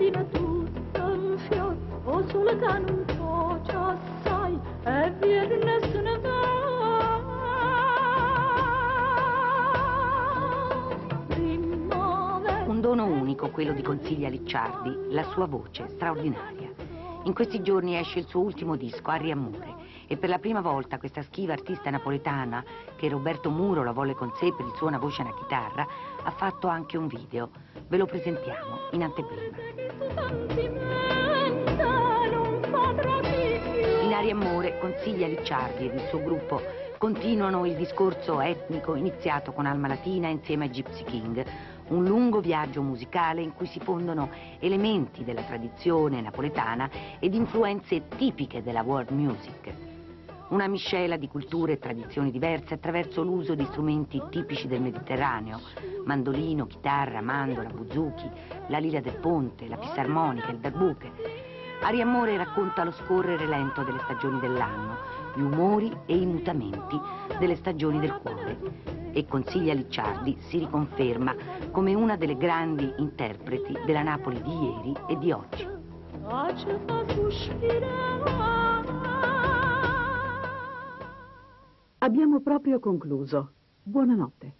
mattina tutto un fior, o solo che non so, già sai, e via se ne va. Un dono unico, quello di Consiglia Licciardi, la sua voce straordinaria. In questi giorni esce il suo ultimo disco, Aria e Amore, e per la prima volta questa schiva artista napoletana, che Roberto Muro la volle con sé per il suona voce e una chitarra, ha fatto anche un video. Ve lo presentiamo in anteprima. In Aria e Amore, Consiglia Licciardi ed il suo gruppo continuano il discorso etnico iniziato con Alma Latina insieme ai Gypsy King, un lungo viaggio musicale in cui si fondono elementi della tradizione napoletana ed influenze tipiche della world music. Una miscela di culture e tradizioni diverse attraverso l'uso di strumenti tipici del Mediterraneo, mandolino, chitarra, mandola, buzuki, la lira del ponte, la fisarmonica, il darbuche. Aria e Amore racconta lo scorrere lento delle stagioni dell'anno, gli umori e i mutamenti delle stagioni del cuore. E Consiglia Licciardi si riconferma come una delle grandi interpreti della Napoli di ieri e di oggi. Abbiamo proprio concluso. Buonanotte.